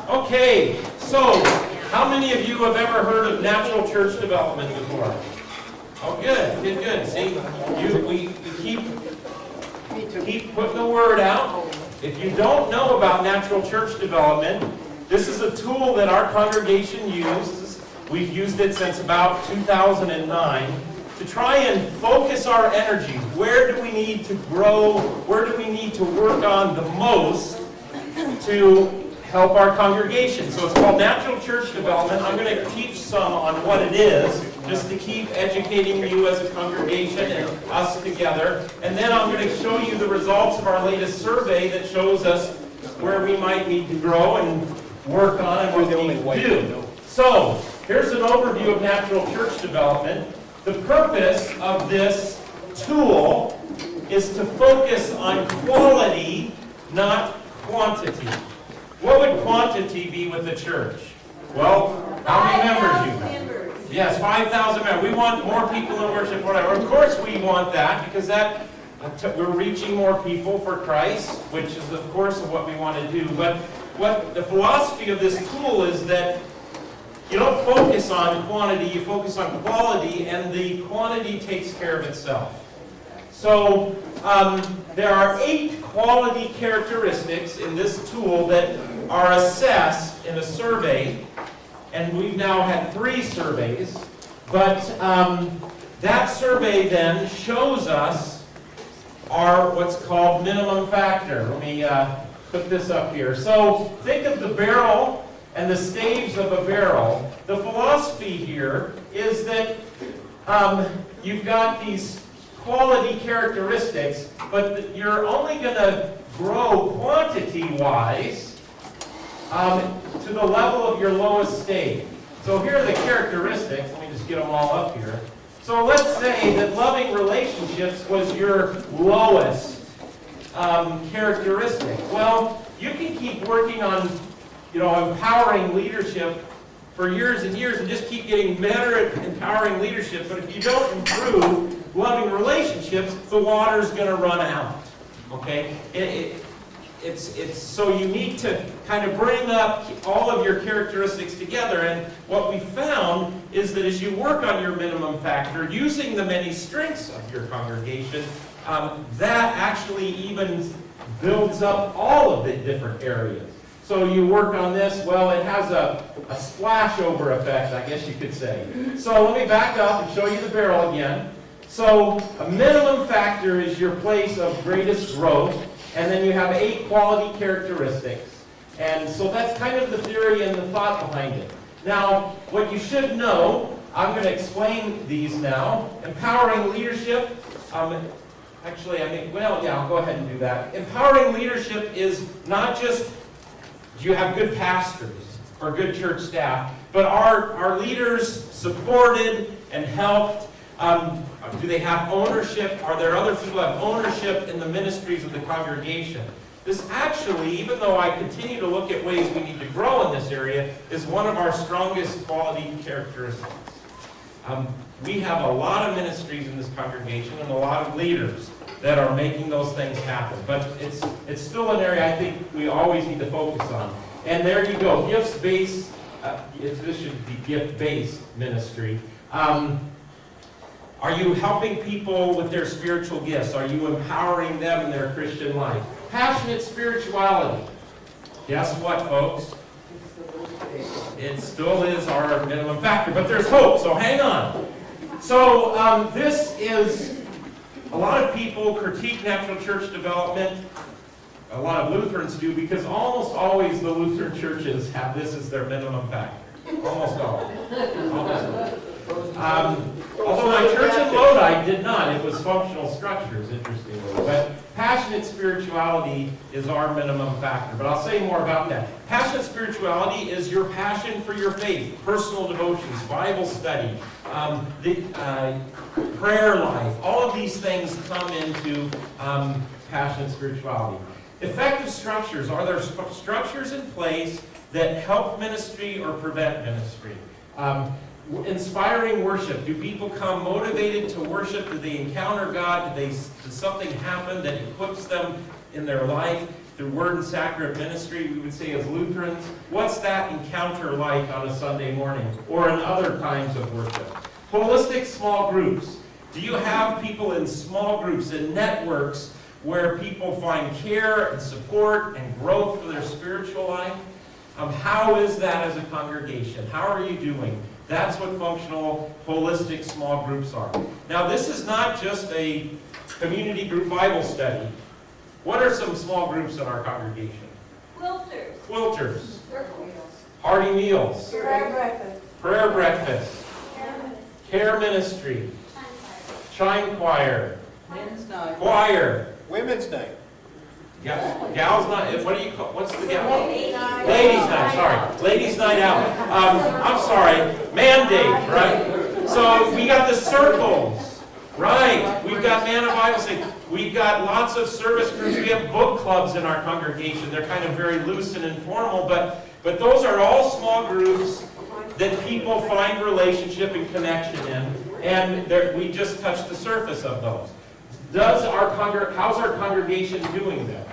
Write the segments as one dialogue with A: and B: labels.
A: Okay, so how many of you have ever heard of natural church development before? Oh, good, good, good. See, we keep putting the word out. If you don't know about natural church development, this is a tool that our congregation uses. We've used it since about 2009 to try and focus our energies. Where do we need to grow? Where do we need to work on the most to help our congregation? So it's called Natural Church Development. I'm going to teach some on what it is, just to keep educating you as a congregation and us together. And then I'm going to show you the results of our latest survey that shows us where we might need to grow and work on and what we need to do. So here's an overview of natural church development. The purpose of this tool is to focus on quality, not quantity. What would quantity be with the church? Well, how many members you have? Yes, 5,000 members. We want more people in worship, whatever. Of course we want that, because we're reaching more people for Christ, which is, of course, what we want to do. But what the philosophy of this tool is that you don't focus on quantity, you focus on quality, and the quantity takes care of itself. So there are 8 quality characteristics in this tool that are assessed in a survey, and we've now had 3 surveys. But that survey then shows us our what's called minimum factor. Let me put this up here. So think of the barrel and the staves of a barrel. The philosophy here is that you've got these quality characteristics, but you're only going to grow quantity-wise to the level of your lowest stave. So here are the characteristics. Let me just get them all up here. So let's say that loving relationships was your lowest characteristic. Well, you can keep working on empowering leadership for years and years and just keep getting better at empowering leadership. But if you don't improve loving relationships, the water's going to run out. Okay? It's so you need to kind of bring up all of your characteristics together. And what we found is that as you work on your minimum factor, using the many strengths of your congregation, that actually even builds up all of the different areas. So you work on this, well, it has a splash-over effect, I guess you could say. So let me back up and show you the barrel again. So a minimum factor is your place of greatest growth, and then you have 8 quality characteristics. And so that's kind of the theory and the thought behind it. Now, what you should know, I'm going to explain these now. Empowering leadership, I'll go ahead and do that. Empowering leadership is not just do you have good pastors or good church staff, but are leaders supported and helped? Do they have ownership? Are there other people who have ownership in the ministries of the congregation? This actually, even though I continue to look at ways we need to grow in this area, is one of our strongest quality characteristics. We have a lot of ministries in this congregation and a lot of leaders that are making those things happen. But it's still an area I think we always need to focus on. And there you go, gifts-based, this should be gift-based ministry. Are you helping people with their spiritual gifts? Are you empowering them in their Christian life? Passionate spirituality. Guess what, folks? It still is our minimum factor, but there's hope, so hang on. So this is, a lot of people critique natural church development. A lot of Lutherans do, because almost always the Lutheran churches have this as their minimum factor. Almost always. Although my church in Lodi did not. It was functional structures, interestingly. But passionate spirituality is our minimum factor. But I'll say more about that. Passionate spirituality is your passion for your faith, personal devotions, Bible study, prayer life. All of these things come into passionate spirituality. Effective structures. Are there structures in place that help ministry or prevent ministry? Inspiring worship. Do people come motivated to worship? Do they encounter God? Does something happen that equips them in their life? through Word and Sacrament ministry, we would say as Lutherans, what's that encounter like on a Sunday morning or in other times of worship? Holistic small groups. Do you have people in small groups and networks where people find care and support and growth for their spiritual life? How is that as a congregation? How are you doing? That's what functional, holistic small groups are. Now, this is not just a community group Bible study. What are some small groups in our congregation? Quilters. Hearty meals. Prayer breakfast. Care ministry. Chime choir.
B: Men's night.
A: Choir.
C: Women's night.
A: Yeah, gals night. What do you call? What's the gal?
B: Ladies' night.
A: Ladies' night. Sorry, ladies' night out. I'm sorry. Mandate, right? So we got the circles, right? We've got Man of Bible study. We've got lots of service groups. We have book clubs in our congregation. They're kind of very loose and informal, but those are all small groups that people find relationship and connection in, and we just touched the surface of those. How's our congregation doing that?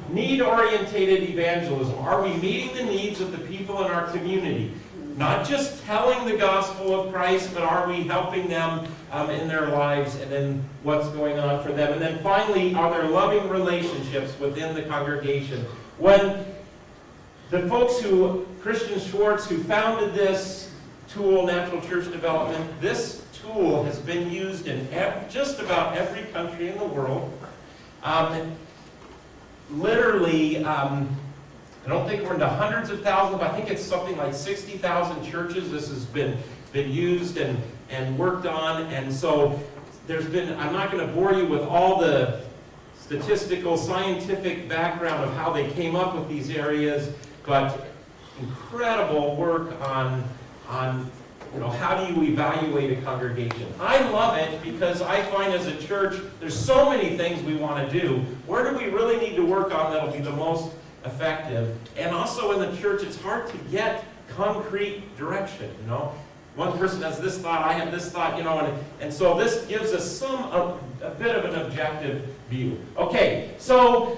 A: Need-orientated evangelism. Are we meeting the needs of the people in our community? Not just telling the gospel of Christ, but are we helping them in their lives and in what's going on for them? And then finally, are there loving relationships within the congregation? When the folks Christian Schwartz, who founded this tool, Natural Church Development, this tool has been used in just about every country in the world. Literally, I don't think we're into hundreds of thousands, but I think it's something like 60,000 churches. This has been used and worked on. And so I'm not going to bore you with all the statistical, scientific background of how they came up with these areas, but incredible work on how do you evaluate a congregation. I love it because I find as a church, there's so many things we want to do. Where do we really need to work on that'll be the most effective? And also in the church, it's hard to get concrete direction, One person has this thought, I have this thought, and so this gives us a bit of an objective view. Okay, so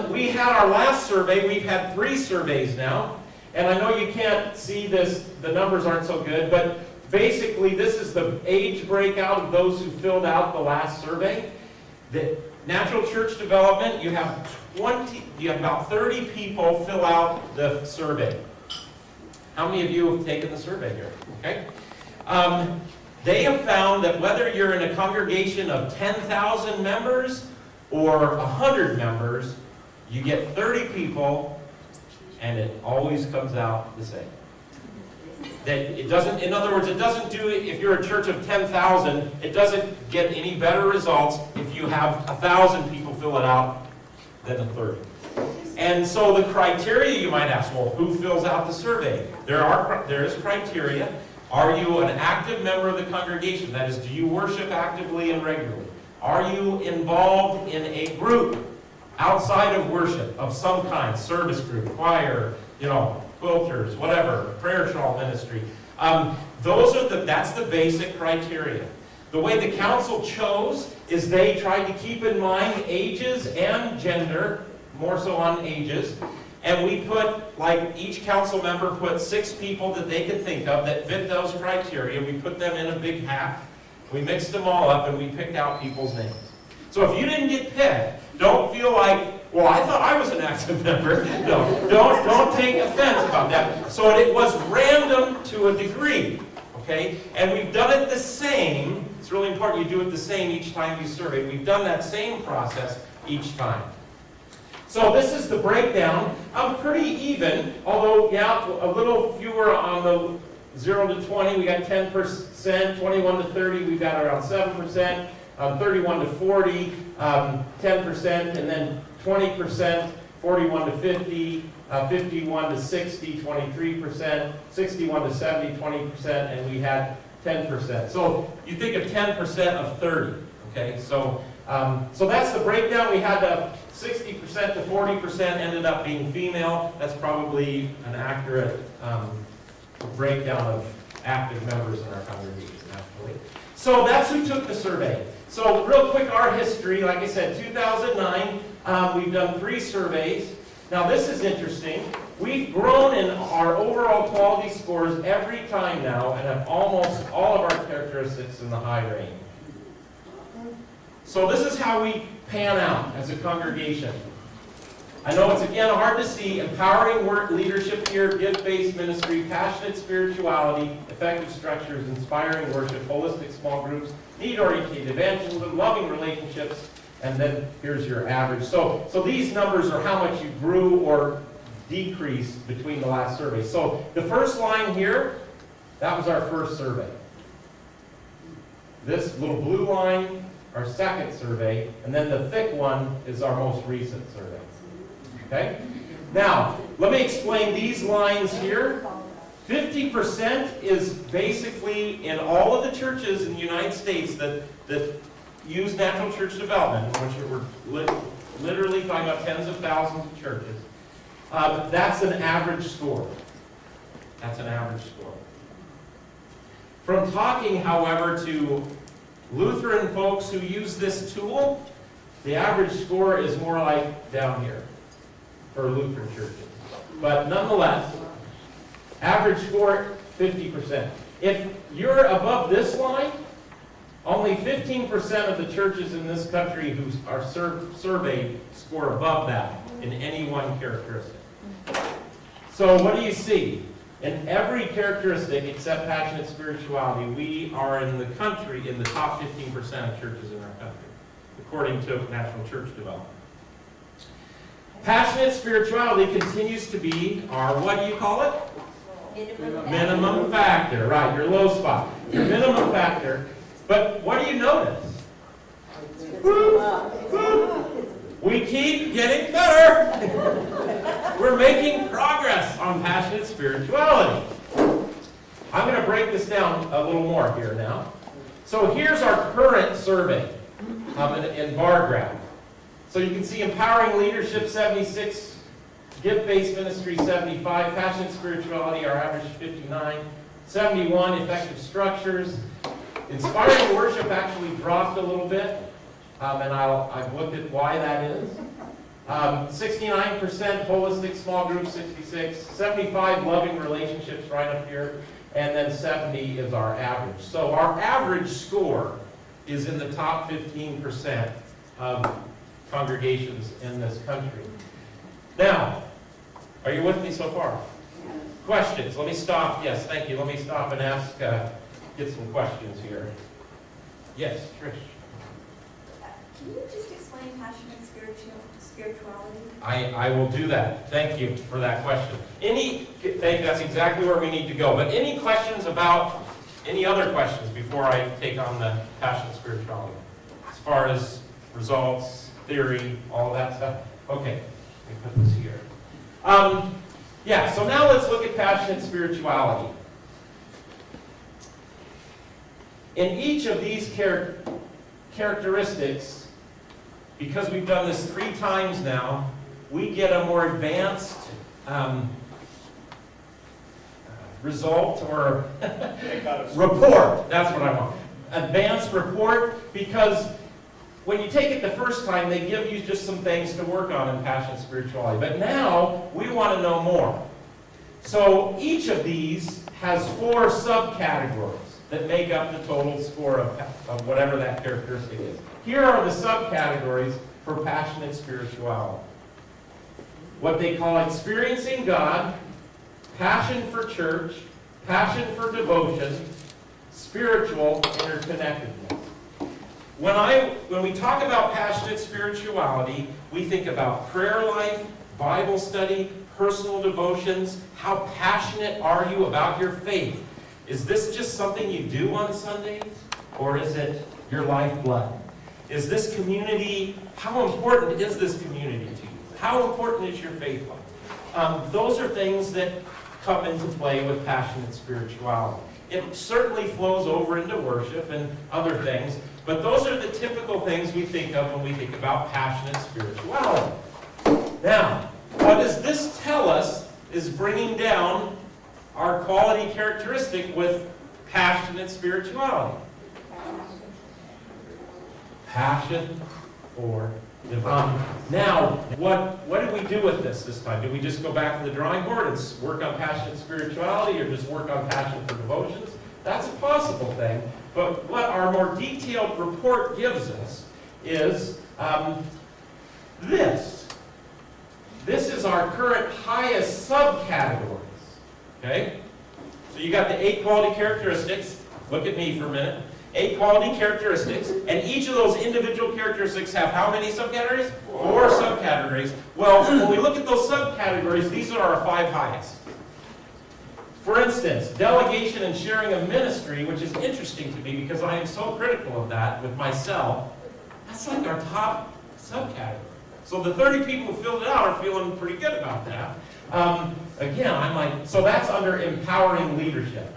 A: we had our last survey. We've had 3 surveys now. And I know you can't see this, the numbers aren't so good, but basically this is the age breakout of those who filled out the last survey. The Natural Church Development, you have about 30 people fill out the survey. How many of you have taken the survey here? Okay. They have found that whether you're in a congregation of 10,000 members or 100 members, you get 30 people, and it always comes out the same. That it doesn't, in other words, it doesn't do it if you're a church of 10,000, it doesn't get any better results if you have 1,000 people fill it out than 30. And so the criteria, you might ask, well, who fills out the survey? There is criteria. Are you an active member of the congregation? That is, do you worship actively and regularly? Are you involved in a group outside of worship of some kind, service group, choir, quilters, whatever, prayer shawl ministry? That's the basic criteria. The way the council chose is they tried to keep in mind ages and gender, more so on ages, and we put, each council member put 6 people that they could think of that fit those criteria. We put them in a big hat, we mixed them all up, and we picked out people's names. So if you didn't get picked, don't feel like, well, I thought I was an active member. No, don't take offense about that. So it was random to a degree, okay? And we've done it the same. It's really important you do it the same each time you survey. We've done that same process each time. So this is the breakdown. Pretty even, although, a little fewer on the 0 to 20. We got 10%, 21 to 30, we got around 7%. 31 to 40, 10%, and then 20%, 41 to 50, 51 to 60, 23%, 61 to 70, 20%, and we had 10%. So you think of 10% of 30, okay? So that's the breakdown. We had 60% to 40% ended up being female. That's probably an accurate breakdown of active members in our congregation, actually. So that's who took the survey. So real quick, our history, like I said, 2009, We've done 3 surveys. Now this is interesting. We've grown in our overall quality scores every time now and have almost all of our characteristics in the high range. So this is how we pan out as a congregation. I know it's again hard to see. Empowering work leadership here, gift-based ministry, passionate spirituality, effective structures, inspiring worship, holistic small groups, need-oriented evangelism, loving relationships, and then here's your average. So these numbers are how much you grew or decreased between the last survey. So the first line here, that was our first survey. This little blue line, our second survey, and then the thick one is our most recent survey. Okay? Now, let me explain these lines here. 50% is basically in all of the churches in the United States that use natural church development, which we're literally talking about tens of thousands of churches. That's an average score. That's an average score. From talking, however, to Lutheran folks who use this tool, the average score is more like down here for Lutheran churches. But nonetheless, average score 50%. If you're above this line, only 15% of the churches in this country who are surveyed score above that in any one characteristic. So what do you see? In every characteristic except passionate spirituality, we are in the country in the top 15% of churches in our country, according to National Church Development. Passionate spirituality continues to be our, what do you call it? Minimum factor. Right, your low spot. Your minimum factor. But what do you notice? We keep getting better. We're making progress on passionate spirituality. I'm going to break this down a little more here now. So here's our current survey in bar graph. So you can see empowering leadership 76, gift-based ministry 75, passionate spirituality, our average 59, 71, effective structures. Inspiring worship actually dropped a little bit, and I've looked at why that is. 69% holistic small group, 66, 75 loving relationships right up here, and then 70 is our average. So our average score is in the top 15% of congregations in this country. Now, are you with me so far? Questions? Let me stop. Yes, thank you. Let me stop and ask, get some questions here. Yes, Trish.
B: Can you just explain passionate spirituality?
A: I will do that. Thank you for that question. That's exactly where we need to go. But any questions about any other questions before I take on the passionate spirituality? As far as results, theory, all of that stuff? Okay, let me put this here. Yeah, so now let's look at passionate spirituality. In each of these characteristics, because we've done this 3 times now, we get a more advanced result or report. That's what I want. Advanced report, because when you take it the first time, they give you just some things to work on in passionate spirituality. But now, we want to know more. So each of these has 4 subcategories that make up the total score of whatever that characteristic is. Here are the subcategories for passionate spirituality. What they call experiencing God, passion for church, passion for devotion, spiritual interconnectedness. When we talk about passionate spirituality, we think about prayer life, Bible study, personal devotions. How passionate are you about your faith? Is this just something you do on Sundays? Or is it your lifeblood? Is this community, how important is this community to you? How important is your faith life? Those are things that come into play with passionate spirituality. It certainly flows over into worship and other things, but those are the typical things we think of when we think about passionate spirituality. Now, what does this tell us is bringing down our quality characteristic with passionate spirituality? Passion for devotion. Now, what did we do with this time? Did we just go back to the drawing board and work on passionate spirituality, or just work on passion for devotions? That's a possible thing. But what our more detailed report gives us is this. This is our current highest subcategories. Okay? So you got the 8 quality characteristics. Look at me for a minute. 8 quality characteristics, and each of those individual characteristics have how many subcategories? 4 subcategories. Well, when we look at those subcategories, these are our 5 highest. For instance, delegation and sharing of ministry, which is interesting to me because I am so critical of that with myself. That's like our top subcategory. So the 30 people who filled it out are feeling pretty good about that. Again, I'm like, so that's under empowering leadership.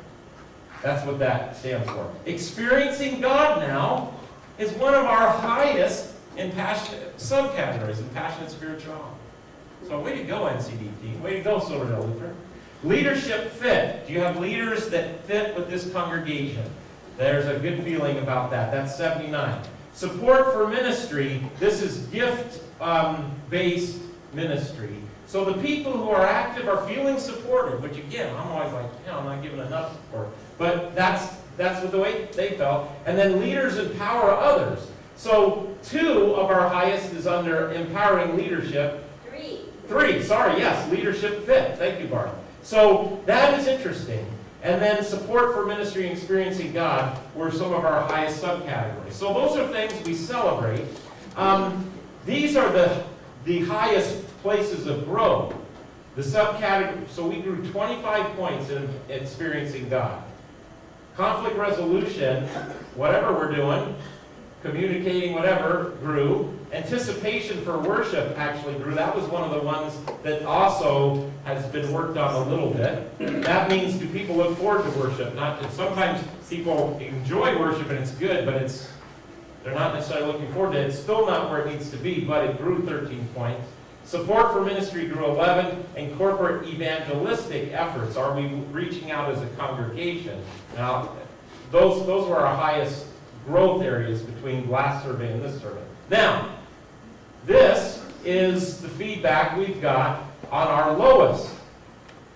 A: That's what that stands for. Experiencing God now is one of our highest in passionate subcategories in passionate spirituality. So way to go, NCDP. Way to go, Silverdale Lutheran. Leadership fit. Do you have leaders that fit with this congregation? There's a good feeling about that. That's 79. Support for ministry. This is gift-based ministry. So the people who are active are feeling supported, which again, I'm always like, I'm not giving enough support. But that's what the way they felt. And then leaders empower others. So 2 of our highest is under empowering leadership. 3, sorry, yes, leadership fit. Thank you, Barb. So that is interesting. And then support for ministry and experiencing God were some of our highest subcategories. So those are things we celebrate. These are the highest places of growth. The subcategory, so we grew 25 points in experiencing God. Conflict resolution, whatever we're doing, communicating, whatever, grew. Anticipation for worship actually grew. That was one of the ones that also has been worked on a little bit. That means, do people look forward to worship? Sometimes people enjoy worship and it's good, but they're not necessarily looking forward to it. It's still not where it needs to be, but it grew 13 points. Support for ministry grew 11, and corporate evangelistic efforts. Are we reaching out as a congregation? Now, those were our highest growth areas between last survey and this survey. Now, this is the feedback we've got on our lowest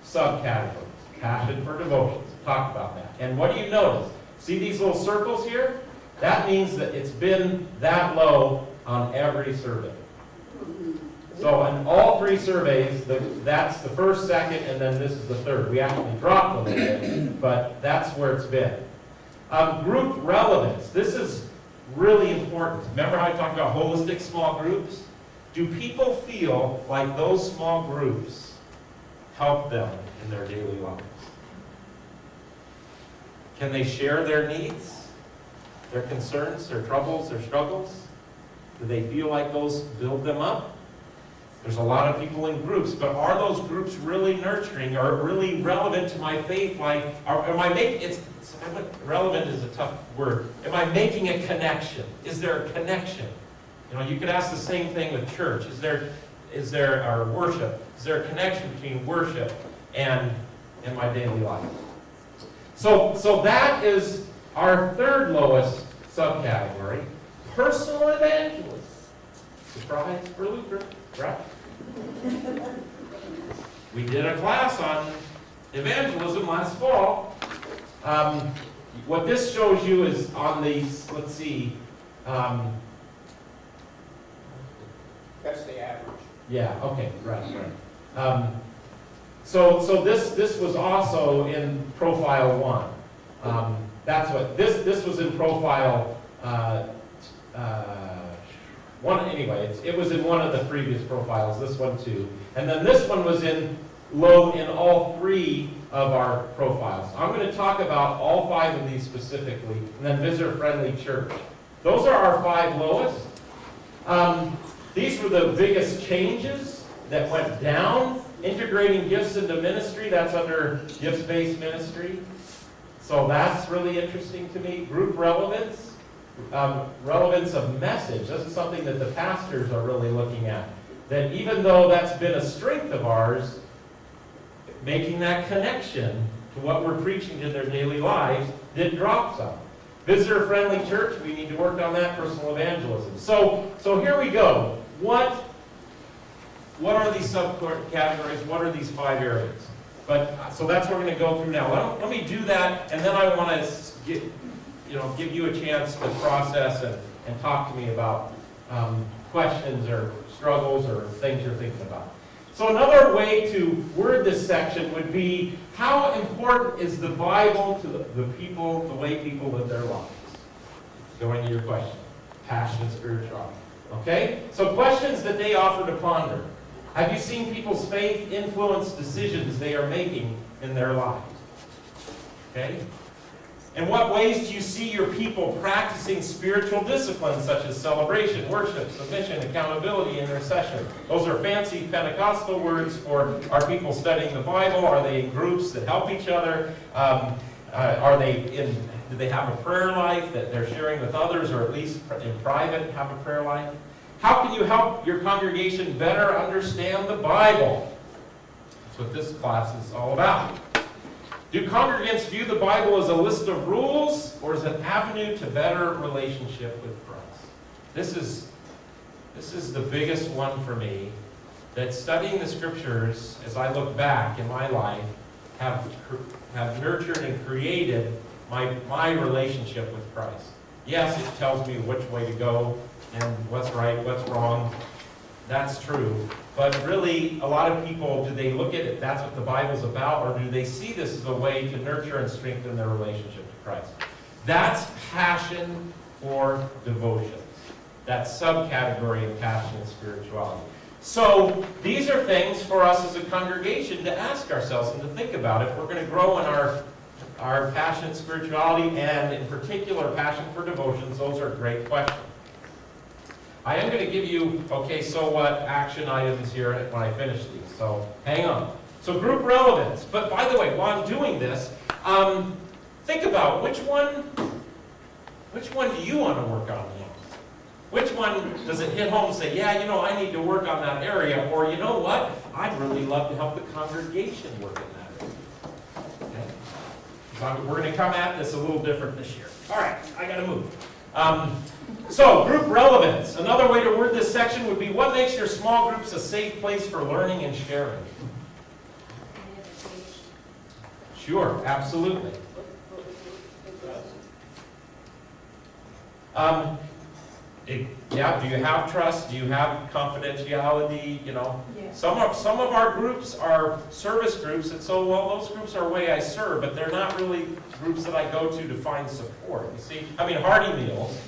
A: subcategories. Passion for devotions. Talk about that. And what do you notice? See these little circles here? That means that it's been that low on every survey. So in all 3 surveys, that's the first, second, and then this is the third. We actually dropped a little bit, but that's where it's been. Group relevance. This is really important. Remember how I talked about holistic small groups? Do people feel like those small groups help them in their daily lives? Can they share their needs, their concerns, their troubles, their struggles? Do they feel like those build them up? There's a lot of people in groups, but are those groups really nurturing or really relevant to my faith? Like, am I making, relevant is a tough word. Am I making a connection? Is there a connection? You could ask the same thing with church. Is there our worship? Is there a connection between worship and in my daily life? So that is our 3rd lowest subcategory, personal evangelism. Surprise for Lutheran, right? We did a class on evangelism last fall. What this shows you is on these, let's see.
C: That's the average.
A: Yeah, okay, right. So this was also in profile 1. That's what, this was in profile 1 anyway. It was in one of the previous profiles, this one too. And then this one was in low in all 3 of our profiles. I'm going to talk about all 5 of these specifically, and then visitor-friendly church. Those are our 5 lowest. These were the biggest changes that went down. Integrating gifts into ministry, that's under gifts-based ministry. So that's really interesting to me. Group relevance. Relevance of message. This is something that the pastors are really looking at. That even though that's been a strength of ours, making that connection to what we're preaching in their daily lives did drop some. Visitor-friendly church, we need to work on that. Personal evangelism. So here we go. What are these subcategories? What are these 5 areas? So that's what we're going to go through now. Let me do that, and then I want to give you a chance to process and talk to me about questions or struggles or things you're thinking about. So another way to word this section would be, how important is the Bible to the people, the way people live their lives? Going to your question. Passion and spirituality. Okay? So questions that they offer to ponder. Have you seen people's faith influence decisions they are making in their lives? Okay? In what ways do you see your people practicing spiritual disciplines such as celebration, worship, submission, accountability, intercession? Those are fancy Pentecostal words for, are people studying the Bible? Are they in groups that help each other? Do they have a prayer life that they're sharing with others, or at least in private have a prayer life? How can you help your congregation better understand the Bible? That's what this class is all about. Do congregants view the Bible as a list of rules or as an avenue to better relationship with Christ? This is the biggest one for me, that studying the Scriptures, as I look back in my life, have nurtured and created my relationship with Christ. Yes, it tells me which way to go and what's right, what's wrong. That's true. But really, a lot of people, do they look at it, that's what the Bible's about, or do they see this as a way to nurture and strengthen their relationship to Christ? That's passion for devotions. That subcategory of passion and spirituality. So, these are things for us as a congregation to ask ourselves and to think about if we're going to grow in our passion and spirituality, and in particular, passion for devotions. Those are great questions. I am going to give you, so what, action items here when I finish these. So hang on. So group relevance. But by the way, while I'm doing this, think about which one do you want to work on next? Which one does it hit home and say, yeah, I need to work on that area, or you know what, I'd really love to help the congregation work in that area. Okay? So we're going to come at this a little different this year. All right, I got to move. So, group relevance. Another way to word this section would be, what makes your small groups a safe place for learning and sharing? Sure, absolutely. Do you have trust? Do you have confidentiality?
B: Yeah.
A: Some of our groups are service groups, and so, those groups are a way I serve, but they're not really groups that I go to find support. You see, Hearty Meals,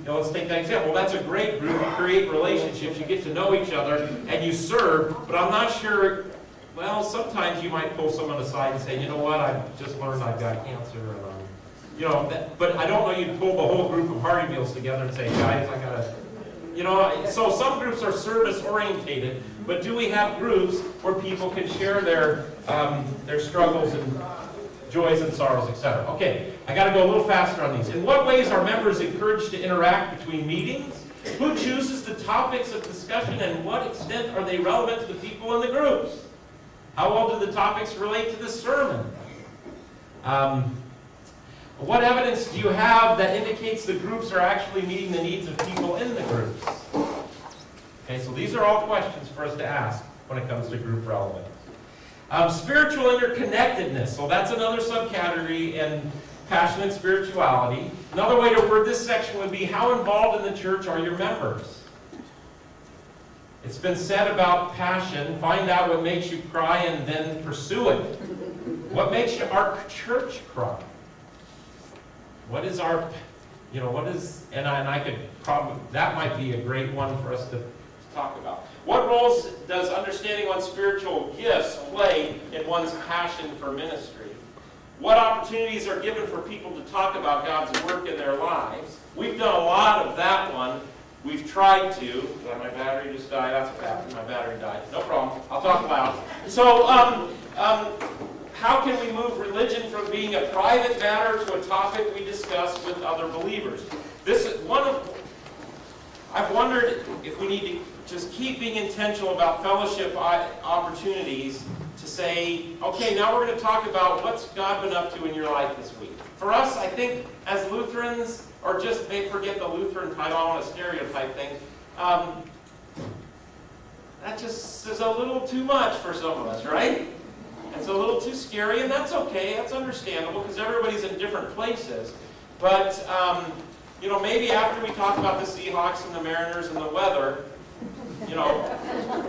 A: let's take that example. That's a great group. You create relationships, you get to know each other, and you serve, but I'm not sure, sometimes you might pull someone aside and say, you know what, I just learned I've got cancer, and but I don't know you'd pull the whole group of Hearty Meals together and say, guys, I gotta, so some groups are service orientated, but do we have groups where people can share their struggles and joys and sorrows, etc.? Okay, I got to go a little faster on these. In what ways are members encouraged to interact between meetings? Who chooses the topics of discussion, and what extent are they relevant to the people in the groups? How well do the topics relate to the sermon? What evidence do you have that indicates the groups are actually meeting the needs of people in the groups? Okay, so these are all questions for us to ask when it comes to group relevance. Spiritual interconnectedness. So that's another subcategory in passion and spirituality. Another way to word this section would be, how involved in the church are your members? It's been said about passion, find out what makes you cry and then pursue it. What makes our church cry? What is our, and I could probably, that might be a great one for us to talk about. What roles does understanding one's spiritual gifts play in one's passion for ministry? What opportunities are given for people to talk about God's work in their lives? We've done a lot of that one. We've tried to. My battery just died. That's what happened. My battery died. No problem. I'll talk loud. So, how can we move religion from being a private matter to a topic we discuss with other believers? This is one of, I've wondered if we need to just keep being intentional about fellowship opportunities to say, okay, now we're going to talk about what's God been up to in your life this week. For us, I think, as Lutherans, or just forget the Lutheran title, I want to stereotype things, that just is a little too much for some of us, right? It's a little too scary, and that's okay, that's understandable, because everybody's in different places. But, you know, maybe after we talk about the Seahawks and the Mariners and the weather, you know,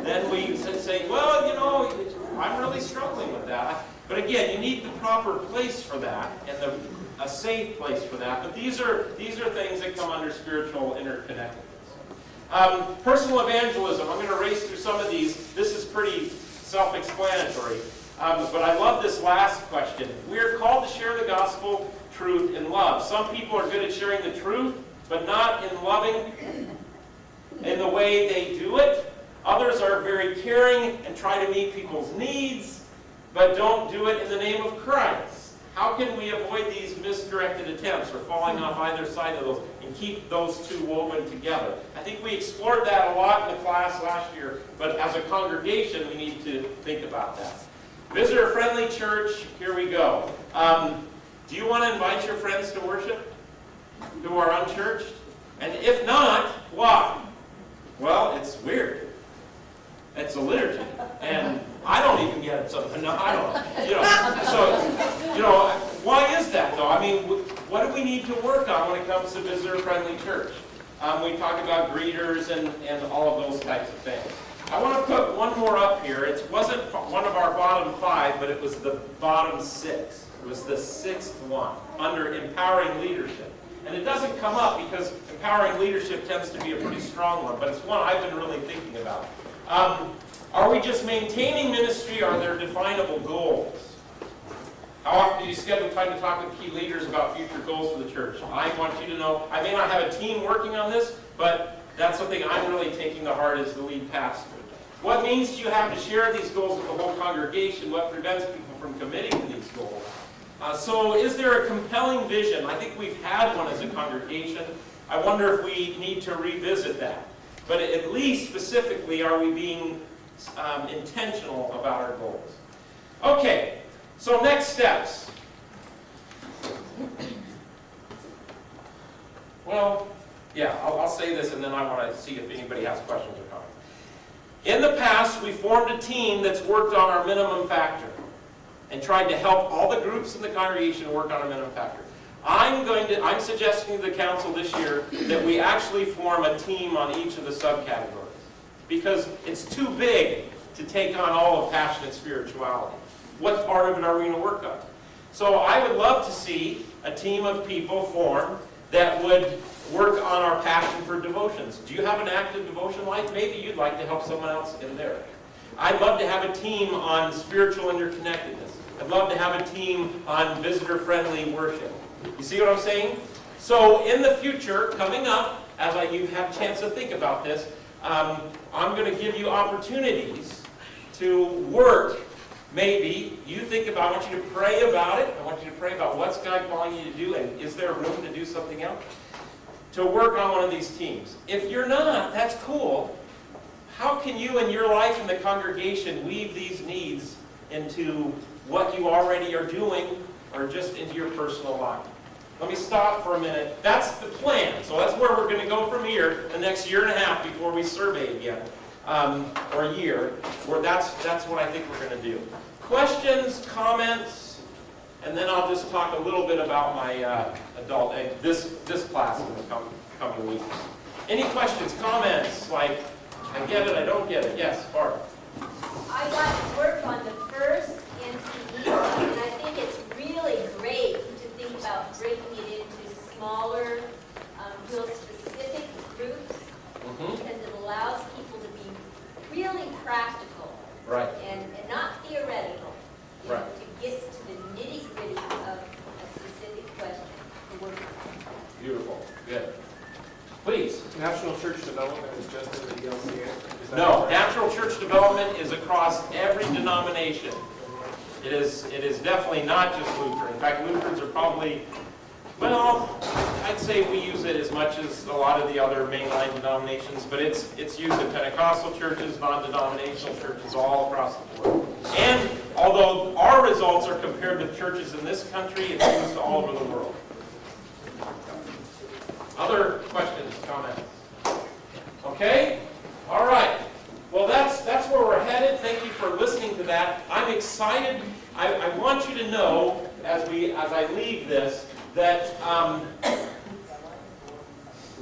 A: then we say, well, you know, I'm really struggling with that. But again, you need the proper place for that, and a safe place for that. But these are things that come under spiritual interconnectedness. Personal evangelism. I'm going to race through some of these. This is pretty self-explanatory. But I love this last question. We are called to share the gospel truth in love. Some people are good at sharing the truth, but not in loving in the way they do it. Others are very caring and try to meet people's needs, but don't do it in the name of Christ. How can we avoid these misdirected attempts or falling off either side of those and keep those two woven together? I think we explored that a lot in the class last year, but as a congregation, we need to think about that. Visitor-friendly church, here we go. Do you want to invite your friends to worship who are unchurched? And if not, why? Well, it's weird. It's a liturgy. And I don't even get it. So, no, I don't. Why is that, though? I mean, what do we need to work on when it comes to visitor-friendly church? We talk about greeters and all of those types of things. I want to put one more up here. It wasn't one of our bottom 5, but it was the bottom 6. It was the 6th one, under empowering leadership. And it doesn't come up because empowering leadership tends to be a pretty strong one, but it's one I've been really thinking about. Are we just maintaining ministry, or are there definable goals? How often do you schedule time to talk with key leaders about future goals for the church? I want you to know, I may not have a team working on this, but that's something I'm really taking to heart as the lead pastor. What means do you have to share these goals with the whole congregation? What prevents people from committing to these goals? So is there a compelling vision? I think we've had one as a congregation. I wonder if we need to revisit that. But at least specifically, are we being intentional about our goals? Okay, so next steps. Well, yeah, I'll say this and then I want to see if anybody has questions or comments. In the past, we formed a team that's worked on our minimum factor and tried to help all the groups in the congregation work on a minimum factor. I'm suggesting to the council this year that we actually form a team on each of the subcategories, because it's too big to take on all of passionate spirituality. What part of it are we going to work on? So I would love to see a team of people form that would work on our passion for devotions. Do you have an active devotion life? Maybe you'd like to help someone else in there. I'd love to have a team on spiritual interconnectedness. I'd love to have a team on visitor-friendly worship. You see what I'm saying? So in the future, coming up, as you have a chance to think about this, I'm going to give you opportunities to work. Maybe you think about, I want you to pray about it. I want you to pray about what's God calling you to do, and is there room to do something else? To work on one of these teams. If you're not, that's cool. How can you in your life in the congregation weave these needs into what you already are doing, or just into your personal life? Let me stop for a minute. That's the plan. So that's where we're going to go from here the next year and a half before we survey again, or a year. Where that's what I think we're going to do. Questions, comments, and then I'll just talk a little bit about my adult this class in the coming weeks. Any questions, comments? Like, I get it, I don't get it. Yes, Bart.
D: I got to work on the first NCE, and I think it's really great to think about breaking it into smaller, real specific groups, because it allows people to be really practical,
A: Right.
D: and not theoretical,
A: Right.
D: to get to the nitty-gritty of a specific question to work on.
A: Beautiful. Good. Please.
C: National church development is just in the ELCA? Is that
A: No,
C: correct?
A: natural church development is across every denomination. It is definitely not just Lutheran. In fact, Lutherans are probably, well, I'd say we use it as much as a lot of the other mainline denominations, but it's used in Pentecostal churches, non-denominational churches, all across the board. And although our results are compared with churches in this country, it's used all over the world. Other questions, comments? Okay? All right. Well, that's where we're headed. Thank you for listening to that. I'm excited. I want you to know, as I leave this, that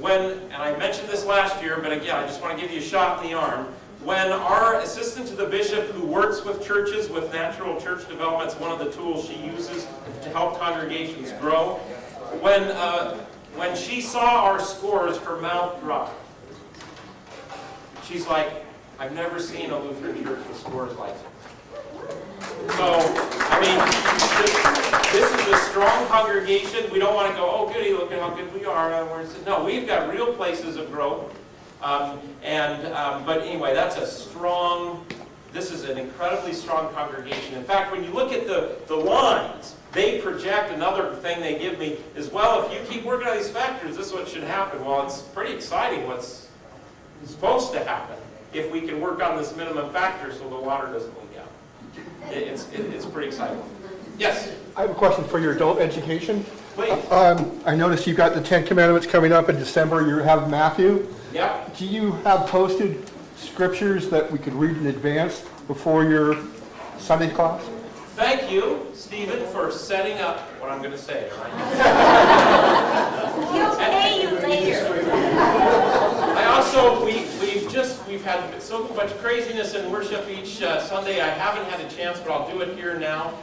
A: and I mentioned this last year, but again, I just want to give you a shot in the arm. When our assistant to the bishop, who works with churches with natural church development, is one of the tools she uses to help congregations grow. When she saw our scores, her mouth dropped. She's like, I've never seen a Lutheran church with scores like this. So, I mean, this is a strong congregation. We don't want to go, oh, goody, look at how good we are. No, we've got real places of growth. But anyway, this is an incredibly strong congregation. In fact, when you look at the lines, they project, another thing they give me is, well, if you keep working on these factors, this is what should happen. Well, it's pretty exciting what's supposed to happen if we can work on this minimum factor so the water doesn't leak out. It's pretty exciting. Yes?
E: I have a question for your adult education.
A: Please.
E: I noticed you've got the 10 Commandments coming up in December. You have Matthew.
A: Yep.
E: Do you have posted scriptures that we could read in advance before your Sunday class?
A: Thank you, Stephen, for setting up what I'm going to say.
D: He'll pay you later.
A: I also, we've had so much craziness in worship each Sunday. I haven't had a chance, but I'll do it here now.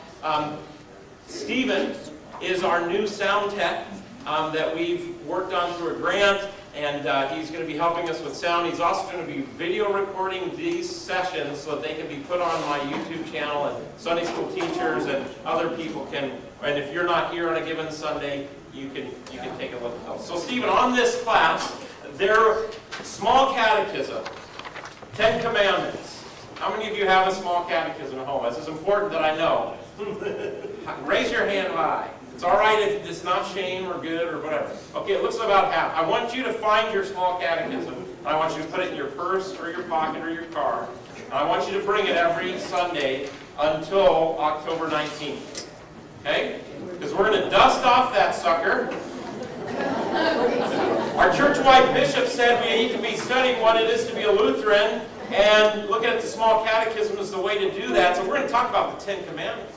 A: Stephen is our new sound tech that we've worked on through a grant, and he's going to be helping us with sound. He's also going to be video recording these sessions so that they can be put on my YouTube channel, and Sunday school teachers and other people can, and if you're not here on a given Sunday, you can take a look at those. So Stephen, on this class, their small catechism, 10 Commandments. How many of you have a small catechism at home? This is important that I know. Raise your hand high. It's all right if it's not shame or good or whatever. Okay, it looks about half. I want you to find your small catechism, and I want you to put it in your purse or your pocket or your car. And I want you to bring it every Sunday until October 19th. Okay? Because we're going to dust off that sucker. Our church-wide bishop said we need to be studying what it is to be a Lutheran, and looking at the small catechism is the way to do that. So we're going to talk about the 10 Commandments.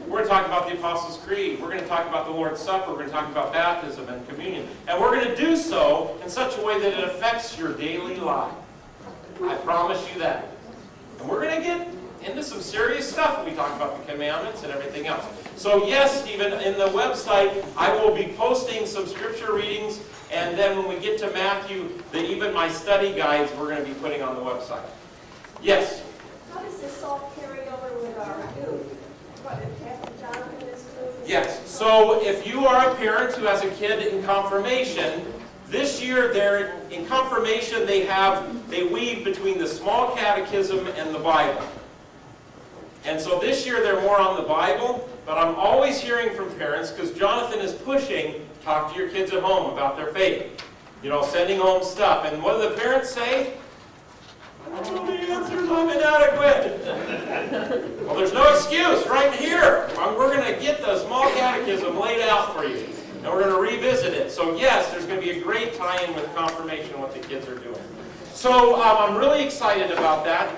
A: We're going to talk about the Apostles' Creed. We're going to talk about the Lord's Supper. We're going to talk about baptism and communion. And we're going to do so in such a way that it affects your daily life. I promise you that. And we're going to get into some serious stuff when we talk about the commandments and everything else. So yes, Stephen, in the website, I will be posting some scripture readings, and then when we get to Matthew, even my study guides we're going to be putting on the website. Yes?
B: How does this all carry over with our youth? What, if Pastor Jonathan is doing?
A: Yes. So if you are a parent who has a kid in confirmation, this year in confirmation they weave between the small catechism and the Bible. And so this year they're more on the Bible, but I'm always hearing from parents, because Jonathan is pushing, talk to your kids at home about their faith. You know, sending home stuff. And what do the parents say? I don't know the answers, I'm inadequate. Well, there's no excuse right here. We're going to get the small catechism laid out for you. And we're going to revisit it. So yes, there's going to be a great tie-in with confirmation and what the kids are doing. So I'm really excited about that.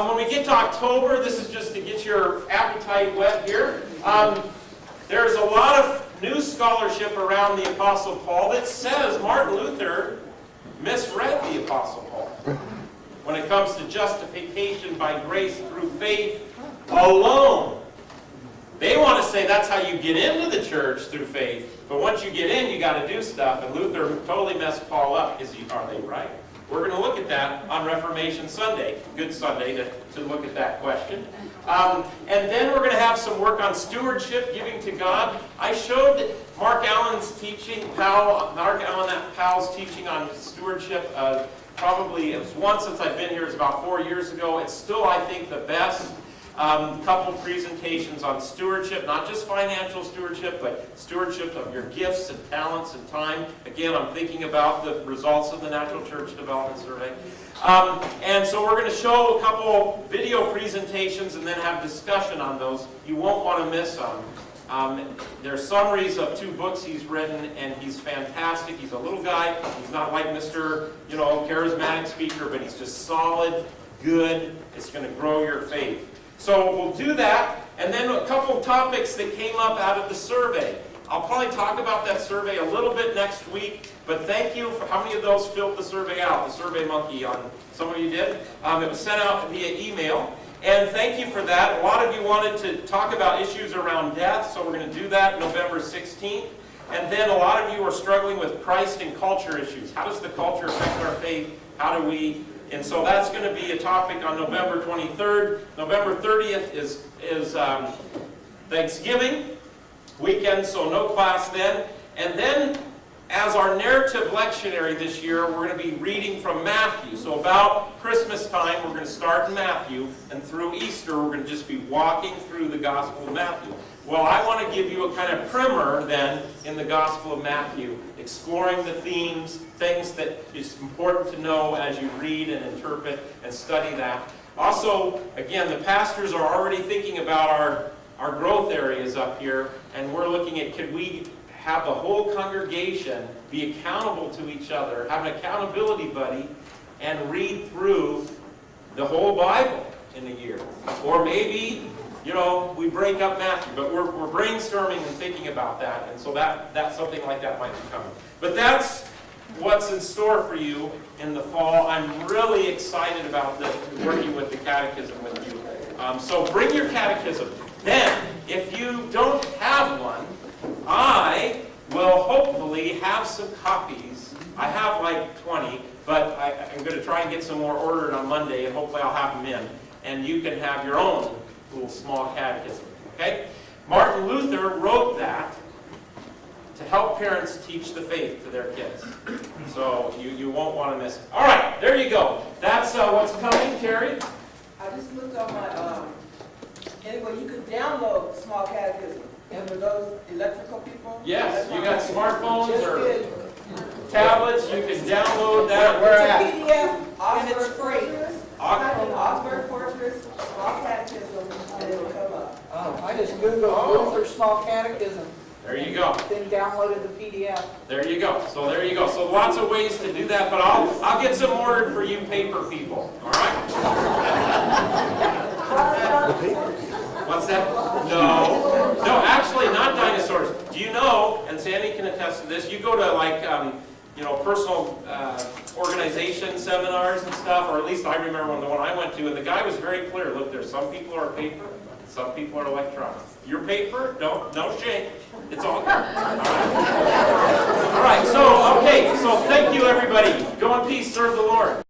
A: When we get to October, this is just to get your appetite wet here. There's a lot of new scholarship around the Apostle Paul that says Martin Luther misread the Apostle Paul when it comes to justification by grace through faith alone. They want to say that's how you get into the church, through faith, but once you get in, you got to do stuff, and Luther totally messed Paul up. Are they right? We're going to look at that on Reformation Sunday. Good Sunday to look at that question. And then we're going to have some work on stewardship, giving to God. I showed Mark Allen's teaching, Powell's teaching on stewardship. Probably it was once since I've been here. It's about 4 years ago. It's still, I think, the best. couple presentations on stewardship, not just financial stewardship, but stewardship of your gifts and talents and time. Again, I'm thinking about the results of the Natural Church Development Survey. And so we're going to show a couple video presentations and then have discussion on those. You won't want to miss them. They're summaries of 2 books he's written, and he's fantastic. He's a little guy. He's not like Mr. Charismatic speaker, but he's just solid, good. It's going to grow your faith. So we'll do that, and then a couple of topics that came up out of the survey. I'll probably talk about that survey a little bit next week, but thank you for how many of those filled the survey out, the Survey Monkey. Some of you did. It was sent out via email. And thank you for that. A lot of you wanted to talk about issues around death, so we're going to do that November 16th. And then a lot of you are struggling with Christ and culture issues. How does the culture affect our faith? How do we... And so that's going to be a topic on November 23rd. November 30th is Thanksgiving weekend, so no class then. And then, as our narrative lectionary this year, we're going to be reading from Matthew. So about Christmas time, we're going to start in Matthew, and through Easter, we're going to just be walking through the Gospel of Matthew. Well, I want to give you a kind of primer then in the Gospel of Matthew, exploring the themes, things that is important to know as you read and interpret and study that. Also, again, the pastors are already thinking about our growth areas up here, and we're looking at, could we have the whole congregation be accountable to each other, have an accountability buddy, and read through the whole Bible in a year. Or maybe, we break up Matthew, but we're brainstorming and thinking about that, and so that's something like that might be coming. But that's what's in store for you in the fall. I'm really excited about working with the catechism with you. So bring your catechism. Then, if you don't have one, I will hopefully have some copies. I have like 20, but I'm going to try and get some more ordered on Monday, and hopefully I'll have them in. And you can have your own little small catechism. Okay? Martin Luther wrote that to help parents teach the faith to their kids. So you won't want to miss it. All right, there you go. That's what's coming, Terry.
F: I just looked on my, anyway, you could download Small Catechism. And for those electrical people?
A: Yes, you got smartphones
F: Just
A: or
F: did.
A: tablets, you can download that.
F: It's a PDF,
B: And it's
F: Oxford
B: free.
F: Fortress. Type in Oxford Fortress, Small Catechism, and it'll come up.
G: Oh, I just Googled Luther Small Catechism,
A: There you go.
G: then downloaded the PDF.
A: There you go. So there you go. So lots of ways to do that, but I'll get some ordered for you paper people. All right? What's that? No. No, actually not dinosaurs. Do you know, and Sandy can attest to this, you go to like, personal organization seminars and stuff, or at least I remember the one I went to, and the guy was very clear. Look, there's some people are paper, some people are electronic. Your paper, no shame. It's all good. All right. All right, so, okay, so thank you everybody. Go in peace, serve the Lord.